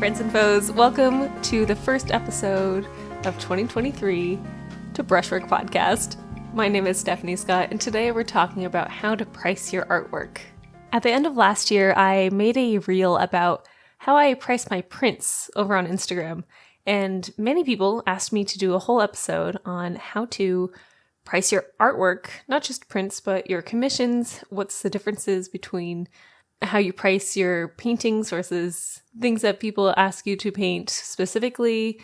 friends and foes. Welcome to the first episode of 2023 to Brushwork Podcast. My name is Stephanie Scott, and today we're talking about how to price your artwork. At the end of last year, I made a reel about how I price my prints over on Instagram, and many people asked me to do a whole episode on how to price your artwork, not just prints, but your commissions, what's the differences between how you price your paintings versus things that people ask you to paint specifically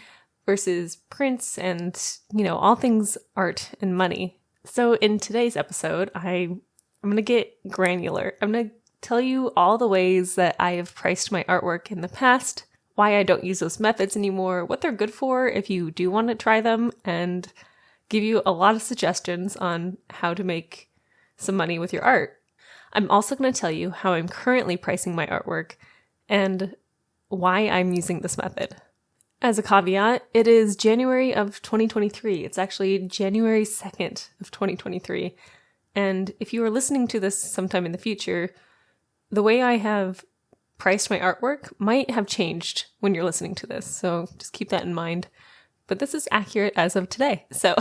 versus prints and, all things art and money. So in today's episode, I'm going to get granular. I'm going to tell you all the ways that I have priced my artwork in the past, why I don't use those methods anymore, what they're good for if you do want to try them, and give you a lot of suggestions on how to make some money with your art. I'm also going to tell you how I'm currently pricing my artwork and why I'm using this method. As a caveat, it is January of 2023. It's actually January 2nd of 2023. And if you are listening to this sometime in the future, the way I have priced my artwork might have changed when you're listening to this. So just keep that in mind. But this is accurate as of today. So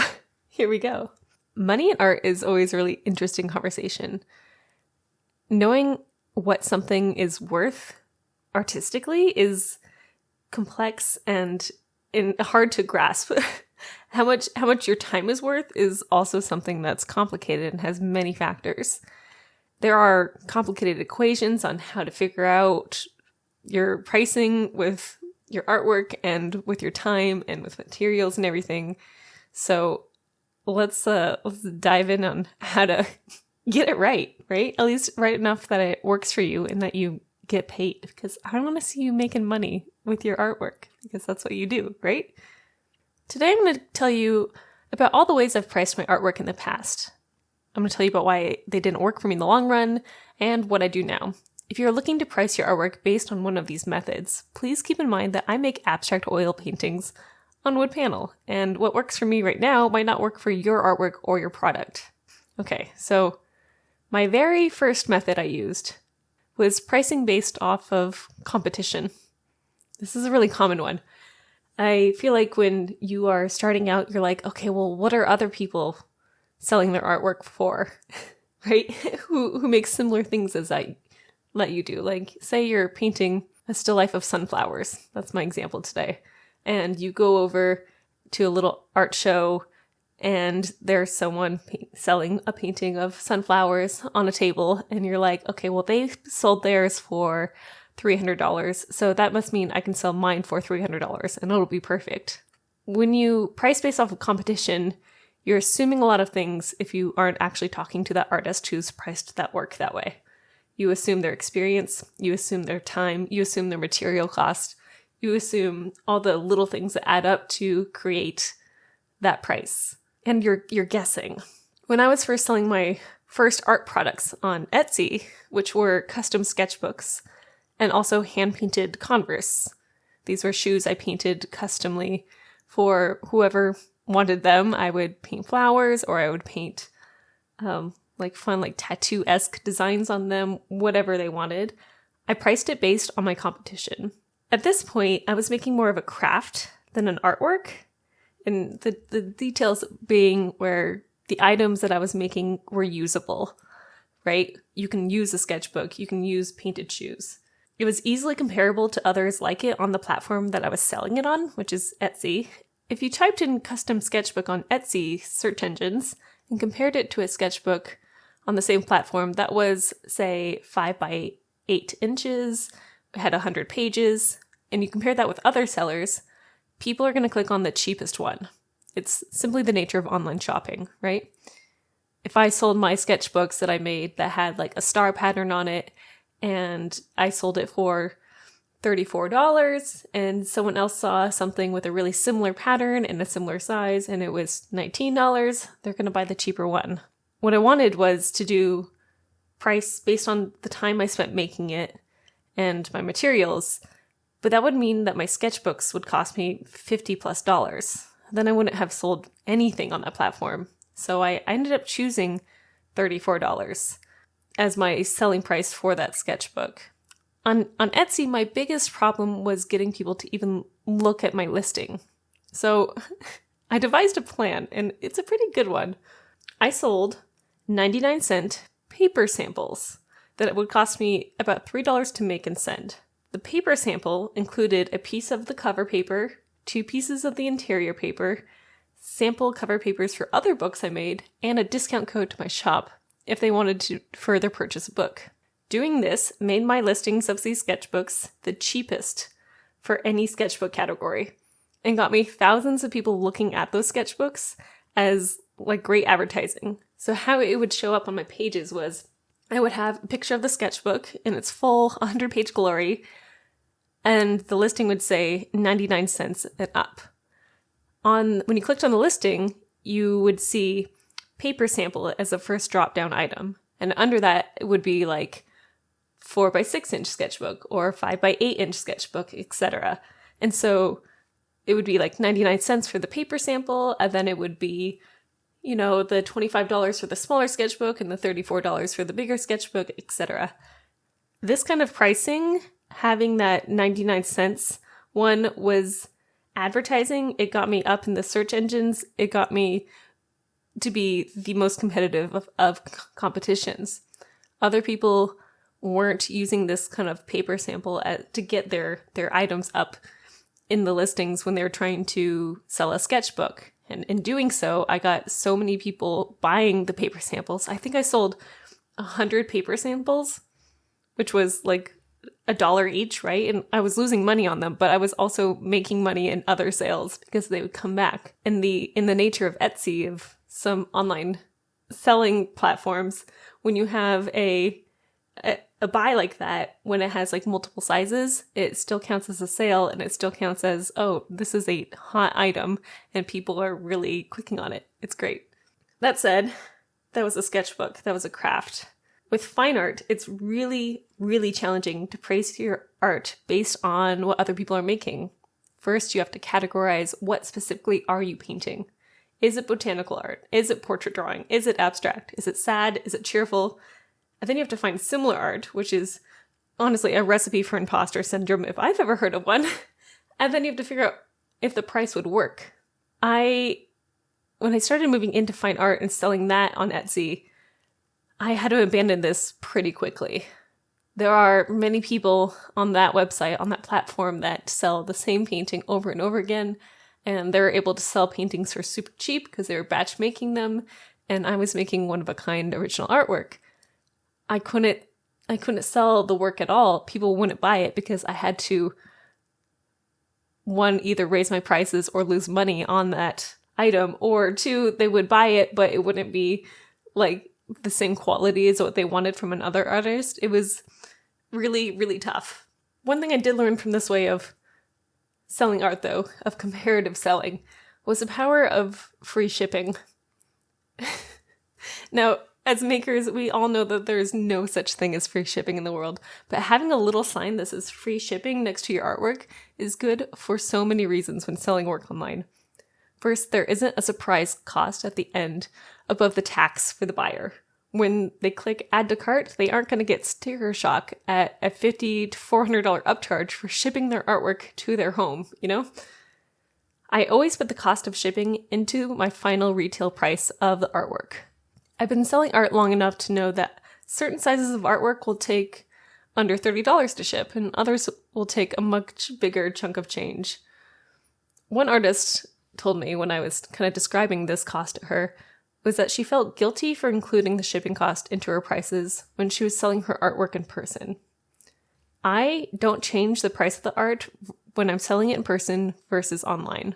here we go. Money and art is always a really interesting conversation. Knowing what something is worth artistically is complex and hard to grasp. How much your time is worth is also something that's complicated and has many factors. There are complicated equations on how to figure out your pricing with your artwork and with your time and with materials and everything. So let's dive in on how to get it right? At least right enough that it works for you and that you get paid, because I want to see you making money with your artwork, because that's what you do, right? Today I'm going to tell you about all the ways I've priced my artwork in the past. I'm going to tell you about why they didn't work for me in the long run and what I do now. If you're looking to price your artwork based on one of these methods, please keep in mind that I make abstract oil paintings on wood panel, and what works for me right now might not work for your artwork or your product. Okay, so my very first method I used was pricing based off of competition. This is a really common one. I feel like when you are starting out, you're like, okay, well, what are other people selling their artwork for, right? Who makes similar things as I let you do. Like, say you're painting a still life of sunflowers. That's my example today. And you go over to a little art show and there's someone selling a painting of sunflowers on a table, and you're like, okay, well, they sold theirs for $300, so that must mean I can sell mine for $300, and it'll be perfect. When you price based off of competition, you're assuming a lot of things if you aren't actually talking to that artist who's priced that work that way. You assume their experience, you assume their time, you assume their material cost, you assume all the little things that add up to create that price. And you're guessing. When I was first selling my first art products on Etsy, which were custom sketchbooks and also hand-painted Converse. These were shoes I painted customly for whoever wanted them. I would paint flowers, or I would paint fun tattoo-esque designs on them, whatever they wanted. I priced it based on my competition. At this point, I was making more of a craft than an artwork. And the details being where the items that I was making were usable, right? You can use a sketchbook. You can use painted shoes. It was easily comparable to others like it on the platform that I was selling it on, which is Etsy. If you typed in custom sketchbook on Etsy search engines and compared it to a sketchbook on the same platform that was, say, 5 by 8 inches, had 100 pages, and you compare that with other sellers, people are going to click on the cheapest one. It's simply the nature of online shopping, right? If I sold my sketchbooks that I made that had like a star pattern on it, and I sold it for $34, and someone else saw something with a really similar pattern and a similar size, and it was $19, they're going to buy the cheaper one. What I wanted was to do price based on the time I spent making it and my materials, but that would mean that my sketchbooks would cost me $50+. Then I wouldn't have sold anything on that platform. So I ended up choosing $34 as my selling price for that sketchbook. On Etsy, my biggest problem was getting people to even look at my listing. So I devised a plan, and it's a pretty good one. I sold 99-cent paper samples that it would cost me about $3 to make and send. The paper sample included a piece of the cover paper, 2 pieces of the interior paper, sample cover papers for other books I made, and a discount code to my shop if they wanted to further purchase a book. Doing this made my listings of these sketchbooks the cheapest for any sketchbook category and got me thousands of people looking at those sketchbooks as like great advertising. So how it would show up on my pages was I would have a picture of the sketchbook in its full 100-page glory, and the listing would say 99 cents and up. When you clicked on the listing, you would see paper sample as the first drop-down item. And under that, it would be like 4x6-inch sketchbook or 5x8-inch sketchbook, etc. And so it would be like 99 cents for the paper sample, and then it would be, the $25 for the smaller sketchbook and the $34 for the bigger sketchbook, etc. This kind of pricing, having that 99 cents one, was advertising. It got me up in the search engines. It got me to be the most competitive of competitions. Other people weren't using this kind of paper sample to get their items up in the listings when they were trying to sell a sketchbook. And in doing so, I got so many people buying the paper samples. I think I sold 100 paper samples, which was like $1 each, right? And I was losing money on them, but I was also making money in other sales because they would come back. In the nature of Etsy, of some online selling platforms, when you have a buy like that, when it has like multiple sizes, it still counts as a sale, and it still counts as, oh, this is a hot item and people are really clicking on it. It's great. That said, that was a sketchbook. That was a craft. With fine art, it's really, really challenging to praise your art based on what other people are making. First, you have to categorize what specifically are you painting. Is it botanical art? Is it portrait drawing? Is it abstract? Is it sad? Is it cheerful? And then you have to find similar art, which is honestly a recipe for imposter syndrome if I've ever heard of one. And then you have to figure out if the price would work. When I started moving into fine art and selling that on Etsy, I had to abandon this pretty quickly. There are many people on that website, on that platform, that sell the same painting over and over again, and they're able to sell paintings for super cheap because they were batch making them, and I was making one-of-a-kind original artwork. I couldn't sell the work at all. People wouldn't buy it because I had to, one, either raise my prices or lose money on that item, or two, they would buy it, but it wouldn't be like the same quality as what they wanted from another artist. It was really, really tough. One thing I did learn from this way of selling art, though, of comparative selling, was the power of free shipping. Now, as makers, we all know that there is no such thing as free shipping in the world, but having a little sign that says free shipping next to your artwork is good for so many reasons when selling work online. First, there isn't a surprise cost at the end above the tax for the buyer. When they click add to cart, they aren't going to get sticker shock at a $50 to $400 upcharge for shipping their artwork to their home, I always put the cost of shipping into my final retail price of the artwork. I've been selling art long enough to know that certain sizes of artwork will take under $30 to ship, and others will take a much bigger chunk of change. One artist told me when I was kind of describing this cost to her was that she felt guilty for including the shipping cost into her prices when she was selling her artwork in person. I don't change the price of the art when I'm selling it in person versus online.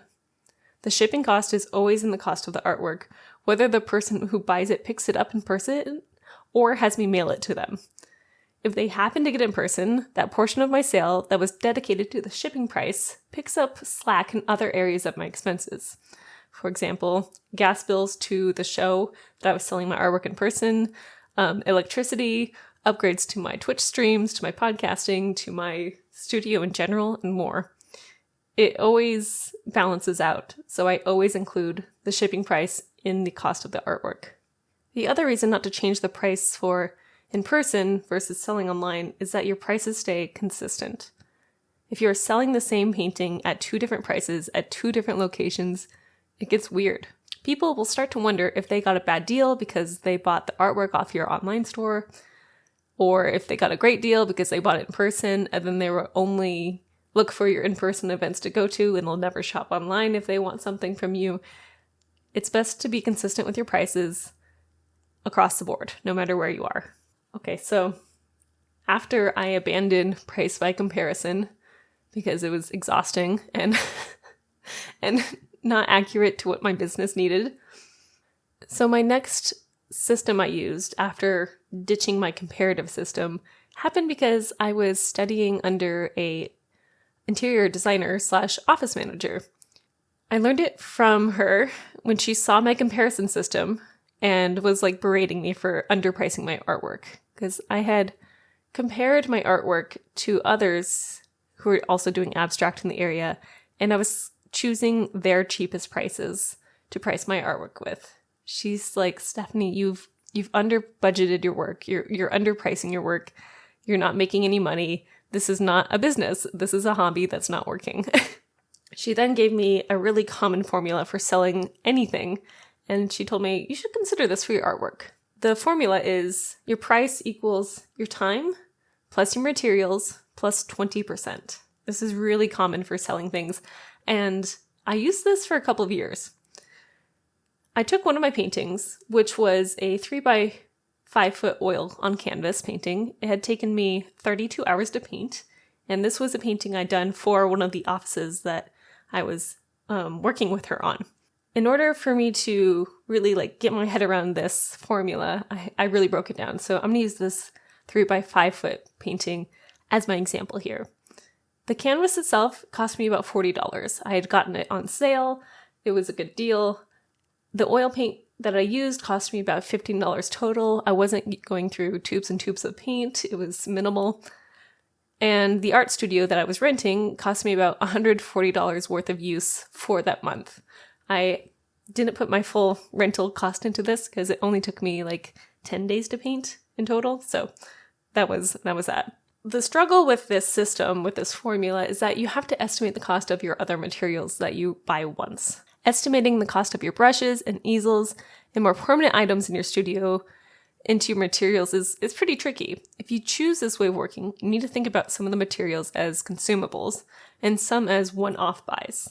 The shipping cost is always in the cost of the artwork, whether the person who buys it picks it up in person or has me mail it to them. If they happen to get it in person, that portion of my sale that was dedicated to the shipping price picks up slack in other areas of my expenses. For example, gas bills to the show that I was selling my artwork in person, electricity, upgrades to my Twitch streams, to my podcasting, to my studio in general, and more. It always balances out, so I always include the shipping price in the cost of the artwork. The other reason not to change the price for in person versus selling online is that your prices stay consistent. If you're selling the same painting at 2 different prices at 2 different locations, it gets weird. People will start to wonder if they got a bad deal because they bought the artwork off your online store, or if they got a great deal because they bought it in person and then they will only look for your in-person events to go to and they'll never shop online if they want something from you. It's best to be consistent with your prices across the board, no matter where you are. Okay, so after I abandoned price by comparison because it was exhausting and not accurate to what my business needed. So my next system I used after ditching my comparative system happened because I was studying under a interior designer / office manager. I learned it from her when she saw my comparison system and was like berating me for underpricing my artwork because I had compared my artwork to others who were also doing abstract in the area, and I was choosing their cheapest prices to price my artwork with. She's like, Stephanie, you've under budgeted your work. You're underpricing your work. You're not making any money. This is not a business. This is a hobby that's not working. She then gave me a really common formula for selling anything, and she told me, you should consider this for your artwork. The formula is your price equals your time plus your materials plus 20%. This is really common for selling things, and I used this for a couple of years. I took one of my paintings, which was a 3x5 oil on canvas painting. It had taken me 32 hours to paint, and this was a painting I'd done for one of the offices that I was working with her on. In order for me to really get my head around this formula, I really broke it down. So I'm going to use this 3x5 painting as my example here. The canvas itself cost me about $40. I had gotten it on sale. It was a good deal. The oil paint that I used cost me about $15 total. I wasn't going through tubes and tubes of paint. It was minimal. And the art studio that I was renting cost me about $140 worth of use for that month. I didn't put my full rental cost into this because it only took me 10 days to paint in total. So that was that. The struggle with this system, with this formula, is that you have to estimate the cost of your other materials that you buy once. Estimating the cost of your brushes and easels and more permanent items in your studio into your materials is pretty tricky. If you choose this way of working, you need to think about some of the materials as consumables and some as one-off buys.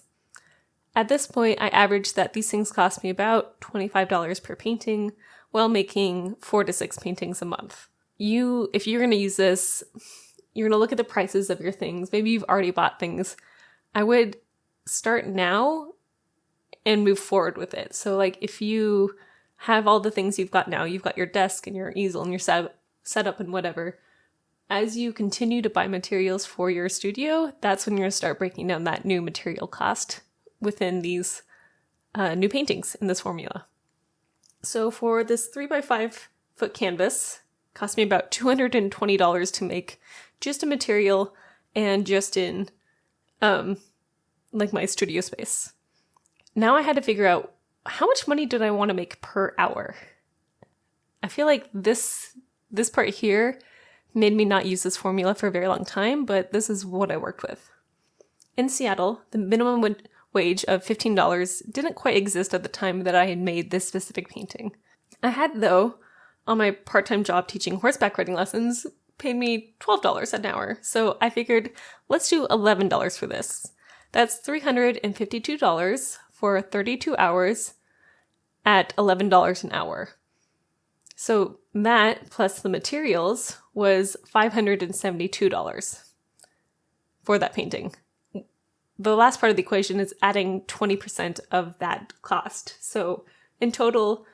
At this point, I averaged that these things cost me about $25 per painting while making 4 to 6 paintings a month. If you're going to use this, you're going to look at the prices of your things. Maybe you've already bought things. I would start now and move forward with it. So if you have all the things you've got now, you've got your desk and your easel and your setup and whatever. As you continue to buy materials for your studio, that's when you're going to start breaking down that new material cost within these new paintings in this formula. So for this 3x5 foot canvas, it cost me about $220 to make just a material and just in my studio space. Now I had to figure out how much money did I want to make per hour. I feel like this part here made me not use this formula for a very long time, but this is what I worked with. In Seattle, the minimum wage of $15 didn't quite exist at the time that I had made this specific painting. I had, though, on my part-time job teaching horseback riding lessons, paid me $12 an hour. So I figured, let's do $11 for this. That's $352 for 32 hours at $11 an hour. So that, plus the materials, was $572 for that painting. The last part of the equation is adding 20% of that cost. So in total,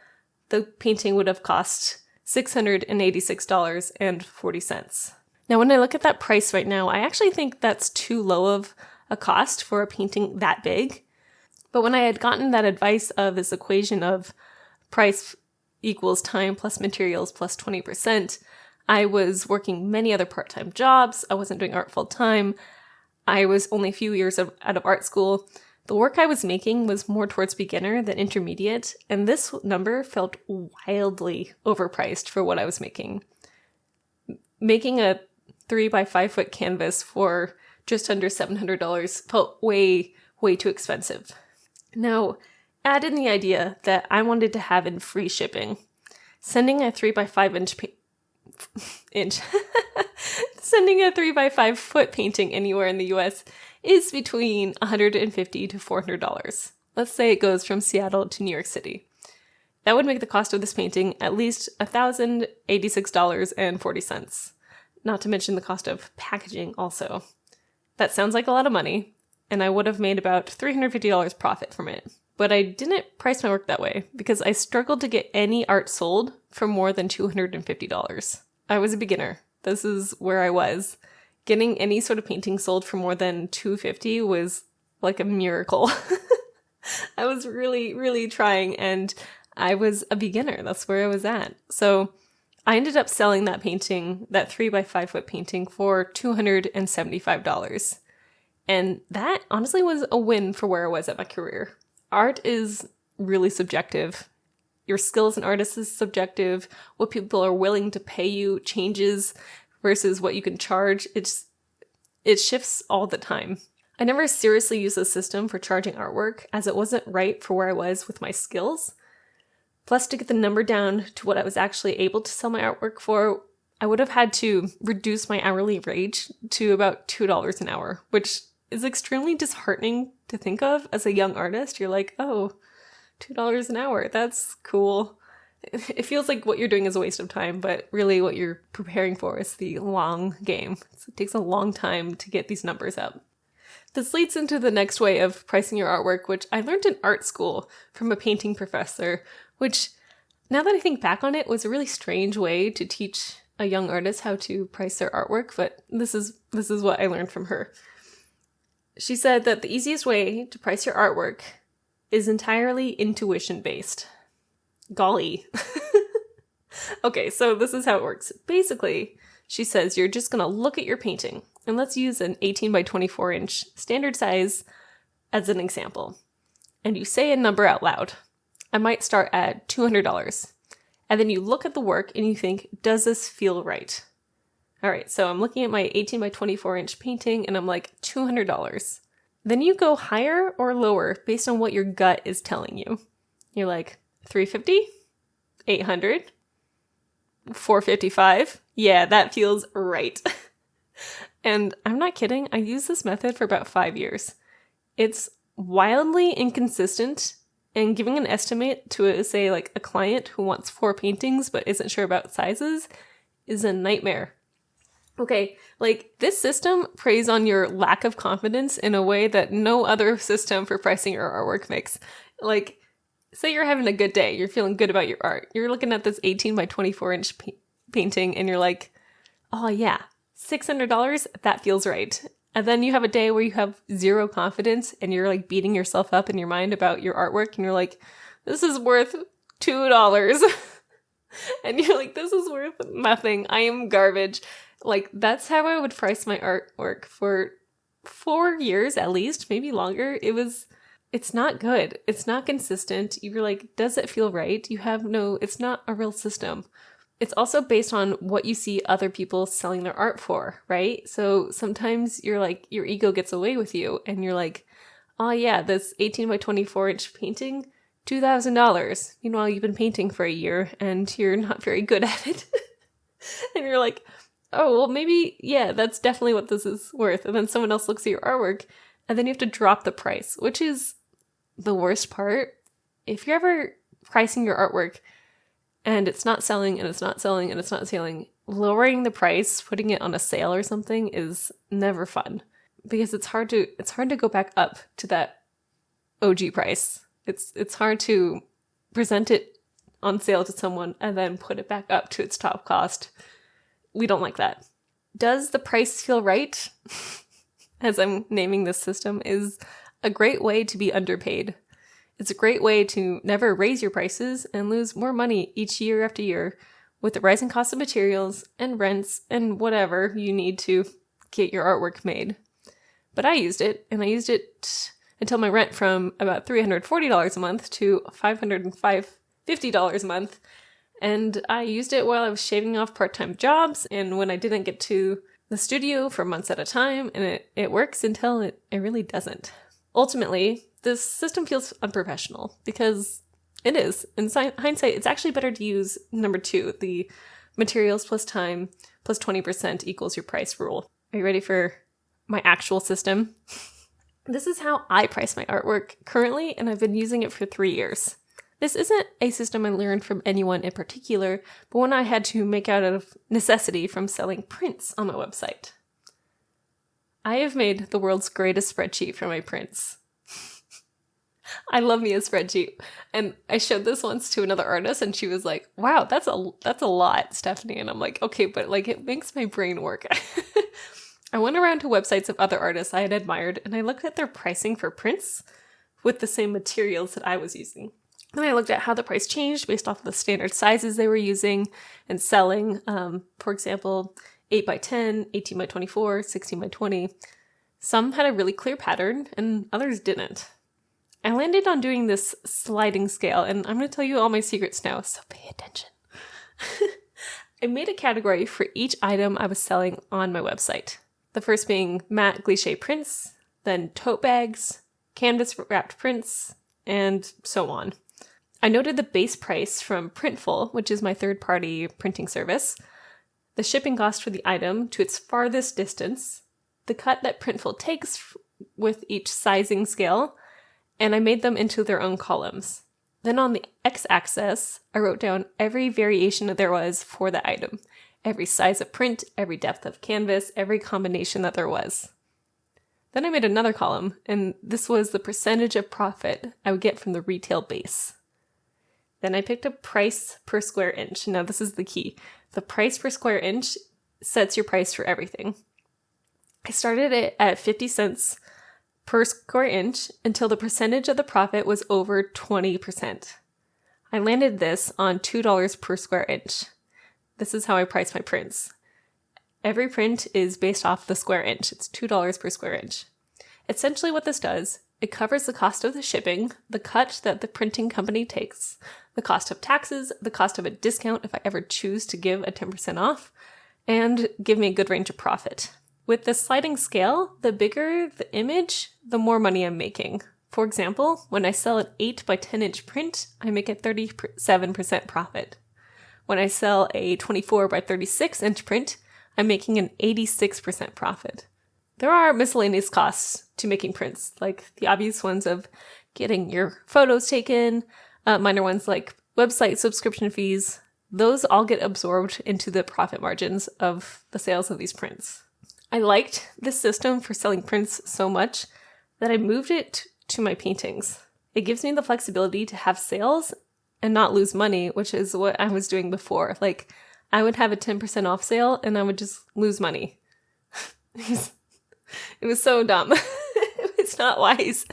the painting would have cost $686.40. Now, when I look at that price right now, I actually think that's too low of a cost for a painting that big. But when I had gotten that advice of this equation of price equals time plus materials plus 20%, I was working many other part-time jobs. I wasn't doing art full-time. I was only a few years out of art school. The work I was making was more towards beginner than intermediate, and this number felt wildly overpriced for what I was making. making a 3x5 foot canvas for just under $700 felt way, way too expensive. Now, add in the idea that I wanted to have in free shipping. Sending a 3x5 foot painting anywhere in the US is between $150 to $400. Let's say it goes from Seattle to New York City. That would make the cost of this painting at least $1,086.40. Not to mention the cost of packaging also. That sounds like a lot of money, and I would have made about $350 profit from it. But I didn't price my work that way because I struggled to get any art sold for more than $250. I was a beginner. This is where I was. Getting any sort of painting sold for more than $250 was like a miracle. I was really, really trying, and I was a beginner. That's where I was at. So I ended up selling that painting, that 3x5 foot painting, for $275. And that honestly was a win for where I was at my career. Art is really subjective. Your skill as an artist is subjective. What people are willing to pay you changes versus what you can charge. It shifts all the time. I never seriously used this system for charging artwork as it wasn't right for where I was with my skills. Plus, to get the number down to what I was actually able to sell my artwork for, I would have had to reduce my hourly wage to about $2 an hour, which is extremely disheartening to think of as a young artist. You're like, oh, $2 an hour, that's cool. It feels like what you're doing is a waste of time, but really what you're preparing for is the long game. So it takes a long time to get these numbers up. This leads into the next way of pricing your artwork, which I learned in art school from a painting professor, which, now that I think back on it, was a really strange way to teach a young artist how to price their artwork, but this is what I learned from her. She said that the easiest way to price your artwork is entirely intuition-based. Golly. Okay, so this is how it works. Basically, she says you're just going to look at your painting, and let's use an 18 by 24 inch standard size as an example. And you say a number out loud. I might start at $200. And then you look at the work and you think, does this feel right? All right, so I'm looking at my 18 by 24 inch painting and I'm like, $200. Then you go higher or lower based on what your gut is telling you. You're like, $350? $800? $455? Yeah, that feels right. And I'm not kidding, I used this method for about 5 years. It's wildly inconsistent, and giving an estimate to, say, like a client who wants 4 paintings but isn't sure about sizes is a nightmare. Okay, like this system preys on your lack of confidence in a way that no other system for pricing your artwork makes. Like, say you're having a good day, you're feeling good about your art. You're looking at this 18 by 24 inch painting and you're like, oh yeah, $600, that feels right. And then you have a day where you have zero confidence and you're like beating yourself up in your mind about your artwork and you're like, this is worth $2. And you're like, this is worth nothing. I am garbage. Like, that's how I would price my artwork for 4 years at least, maybe longer. It's not good. It's not consistent. You're like, does it feel right? It's not a real system. It's also based on what you see other people selling their art for, right? So sometimes you're like, your ego gets away with you and you're like, oh yeah, this 18 by 24 inch painting, $2,000. Meanwhile, you've been painting for a year and you're not very good at it. And you're like, oh, well, maybe, yeah, that's definitely what this is worth. And then someone else looks at your artwork and then you have to drop the price, which is the worst part. If you're ever pricing your artwork and it's not selling and it's not selling and it's not selling, lowering the price, putting it on a sale or something is never fun because it's hard to go back up to that OG price. It's hard to present it on sale to someone and then put it back up to its top cost. We don't like that. Does the price feel right? As I'm naming this system, is a great way to be underpaid. It's a great way to never raise your prices and lose more money each year after year with the rising cost of materials and rents and whatever you need to get your artwork made. But I used it, and I used it until my rent from about $340 a month to $550 a month. And I used it while I was shaving off part-time jobs and when I didn't get to the studio for months at a time, and it works until it really doesn't. Ultimately, this system feels unprofessional because it is. In hindsight, it's actually better to use number 2, the materials plus time plus 20% equals your price rule. Are you ready for my actual system? This is how I price my artwork currently, and I've been using it for 3 years. This isn't a system I learned from anyone in particular, but one I had to make out of necessity from selling prints on my website. I have made the world's greatest spreadsheet for my prints. I love me a spreadsheet. And I showed this once to another artist and she was like, wow, that's a lot, Stephanie. And I'm like, okay, but like it makes my brain work. I went around to websites of other artists I had admired and I looked at their pricing for prints with the same materials that I was using. Then I looked at how the price changed based off of the standard sizes they were using and selling. For example, 8 by 10, 18 by 24, 16 by 20. Some had a really clear pattern and others didn't. I landed on doing this sliding scale, and I'm going to tell you all my secrets now, so pay attention. I made a category for each item I was selling on my website. The first being matte glisse prints, then tote bags, canvas wrapped prints, and so on. I noted the base price from Printful, which is my third-party printing service, the shipping cost for the item to its farthest distance, the cut that Printful takes with each sizing scale, and I made them into their own columns. Then on the x-axis, I wrote down every variation that there was for the item, every size of print, every depth of canvas, every combination that there was. Then I made another column, and this was the percentage of profit I would get from the retail base. Then I picked a price per square inch. Now this is the key. The price per square inch sets your price for everything. I started it at 50 cents per square inch until the percentage of the profit was over 20%. I landed this on $2 per square inch. This is how I price my prints. Every print is based off the square inch. It's $2 per square inch. Essentially what this does, it covers the cost of the shipping, the cut that the printing company takes, the cost of taxes, the cost of a discount if I ever choose to give a 10% off, and give me a good range of profit. With the sliding scale, the bigger the image, the more money I'm making. For example, when I sell an 8 by 10 inch print, I make a 37% profit. When I sell a 24 by 36 inch print, I'm making an 86% profit. There are miscellaneous costs to making prints, like the obvious ones of getting your photos taken, minor ones like website subscription fees. Those all get absorbed into the profit margins of the sales of these prints. I liked this system for selling prints so much that I moved it to my paintings. It gives me the flexibility to have sales and not lose money, which is what I was doing before. Like, I would have a 10% off sale and I would just lose money. It was so dumb. It's not wise.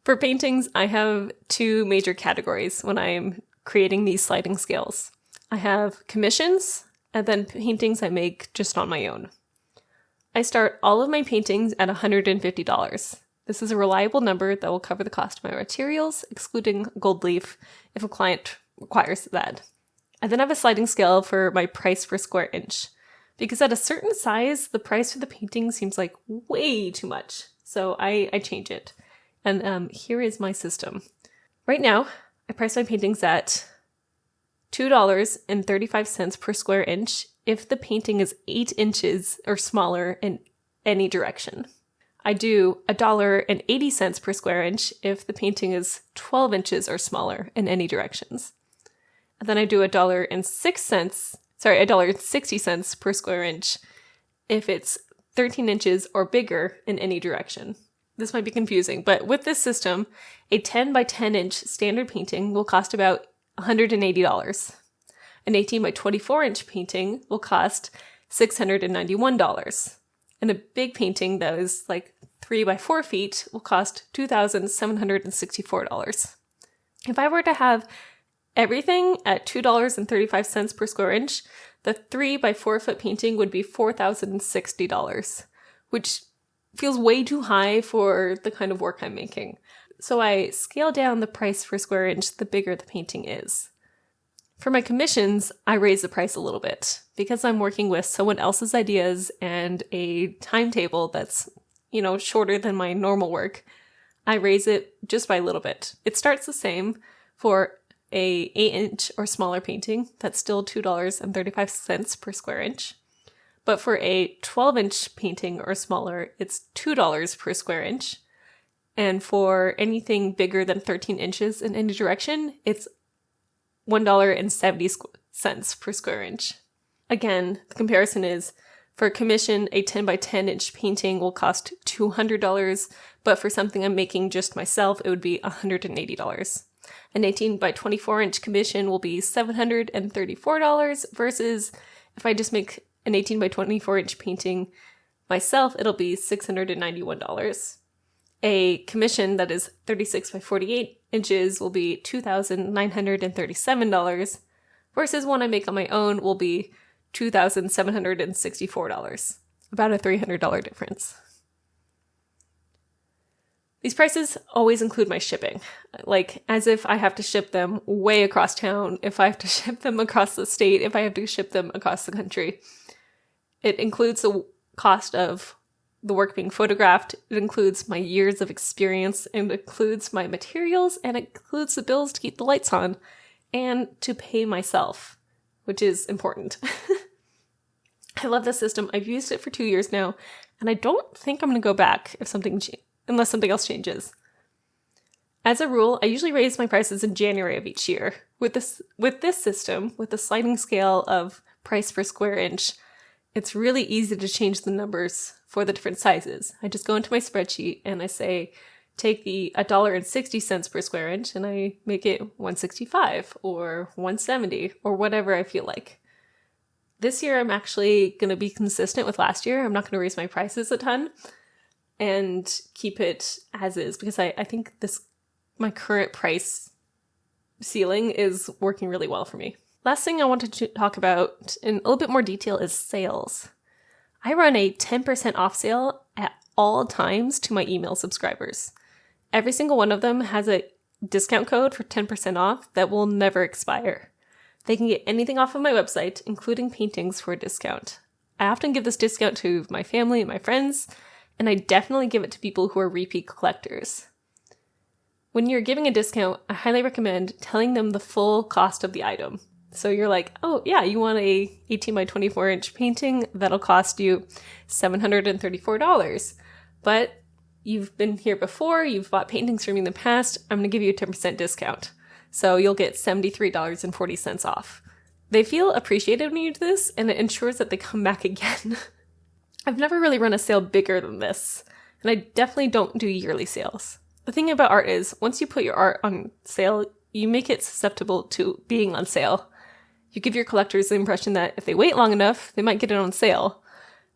For paintings, I have 2 major categories when I'm creating these sliding scales. I have commissions, and then paintings I make just on my own. I start all of my paintings at $150. This is a reliable number that will cover the cost of my materials, excluding gold leaf if a client requires that. I then have a sliding scale for my price per square inch, because at a certain size, the price for the painting seems like way too much. So I change it. And here is my system. Right now, I price my paintings at $2.35 per square inch if the painting is 8 inches or smaller in any direction. I do $1.80 per square inch if the painting is 12 inches or smaller in any directions. And then I do $1.60 per square inch if it's 13 inches or bigger in any direction. This might be confusing, but with this system, a 10 by 10 inch standard painting will cost about $180. An 18 by 24 inch painting will cost $691. And a big painting that is like 3 by 4 feet will cost $2,764. If I were to have everything at $2.35 per square inch, the 3 by 4 foot painting would be $4,060, which feels way too high for the kind of work I'm making. So I scale down the price per square inch the bigger the painting is. For my commissions, I raise the price a little bit because I'm working with someone else's ideas and a timetable that's, shorter than my normal work. I raise it just by a little bit. It starts the same for a 8-inch or smaller painting. That's still $2.35 per square inch. But for a 12-inch painting or smaller, it's $2 per square inch. And for anything bigger than 13 inches in any direction, it's $1.70 per square inch. Again, the comparison is for a commission, a 10 by 10 inch painting will cost $200, but for something I'm making just myself, it would be $180. An 18 by 24 inch commission will be $734 versus if I just make an 18 by 24 inch painting myself, it'll be $691. A commission that is 36 by 48 inches will be $2,937 versus one I make on my own will be $2,764. About a $300 difference. These prices always include my shipping, like as if I have to ship them way across town, if I have to ship them across the state, if I have to ship them across the country. It includes the cost of the work being photographed, it includes my years of experience, it includes my materials, and it includes the bills to keep the lights on, and to pay myself, which is important. I love this system. I've used it for 2 years now, and I don't think I'm going to go back unless something else changes. As a rule, I usually raise my prices in January of each year. With this system, with the sliding scale of price per square inch, it's really easy to change the numbers for the different sizes. I just go into my spreadsheet and I say, take the $1.60 per square inch and I make it $1.65 or $1.70 or whatever I feel like. This year, I'm actually going to be consistent with last year. I'm not going to raise my prices a ton and keep it as is because I think my current price ceiling is working really well for me. Last thing I wanted to talk about in a little bit more detail is sales. I run a 10% off sale at all times to my email subscribers. Every single one of them has a discount code for 10% off that will never expire. They can get anything off of my website, including paintings, for a discount. I often give this discount to my family and my friends, and I definitely give it to people who are repeat collectors. When you're giving a discount, I highly recommend telling them the full cost of the item. So you're like, oh yeah, you want a 18 by 24 inch painting that'll cost you $734. But you've been here before, you've bought paintings from me in the past, I'm going to give you a 10% discount. So you'll get $73.40 off. They feel appreciated when you do this, and it ensures that they come back again. I've never really run a sale bigger than this, and I definitely don't do yearly sales. The thing about art is, once you put your art on sale, you make it susceptible to being on sale. You give your collectors the impression that if they wait long enough, they might get it on sale.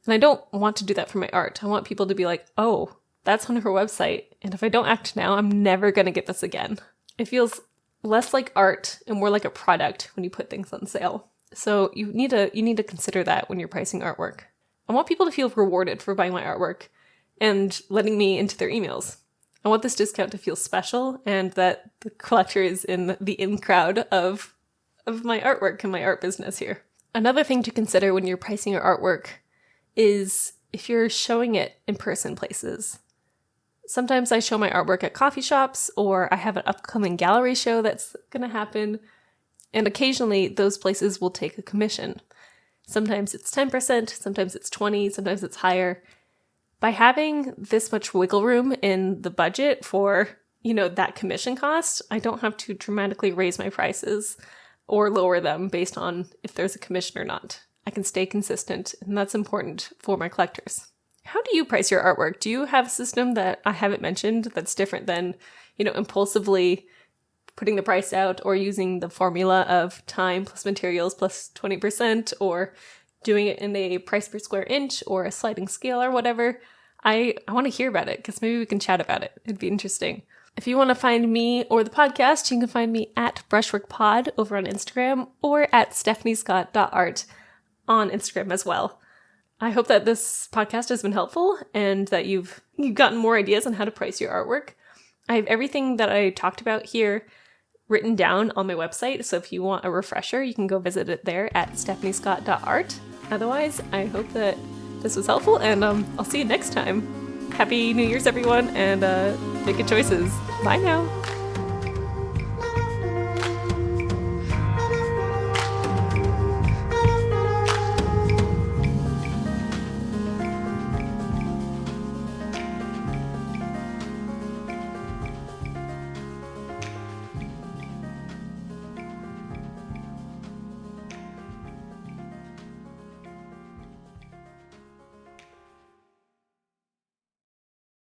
And I don't want to do that for my art. I want people to be like, oh, that's on her website, and if I don't act now, I'm never going to get this again. It feels less like art and more like a product when you put things on sale. So you need to consider that when you're pricing artwork. I want people to feel rewarded for buying my artwork and letting me into their emails. I want this discount to feel special and that the collector is in the in crowd of my artwork and my art business here. Another thing to consider when you're pricing your artwork is if you're showing it in person places. Sometimes I show my artwork at coffee shops, or I have an upcoming gallery show that's going to happen, and occasionally those places will take a commission. Sometimes it's 10%, sometimes it's 20%, sometimes it's higher. By having this much wiggle room in the budget for, that commission cost, I don't have to dramatically raise my prices or lower them based on if there's a commission or not. I can stay consistent, and that's important for my collectors. How do you price your artwork? Do you have a system that I haven't mentioned that's different than, impulsively putting the price out or using the formula of time plus materials plus 20% or doing it in a price per square inch or a sliding scale or whatever? I want to hear about it because maybe we can chat about it. It'd be interesting. If you want to find me or the podcast, you can find me at BrushworkPod over on Instagram or at stephaniescott.art on Instagram as well. I hope that this podcast has been helpful and that you've gotten more ideas on how to price your artwork. I have everything that I talked about here written down on my website, so if you want a refresher, you can go visit it there at stephaniescott.art. Otherwise, I hope that this was helpful, and I'll see you next time. Happy New Year's, everyone, and make good choices. Bye now.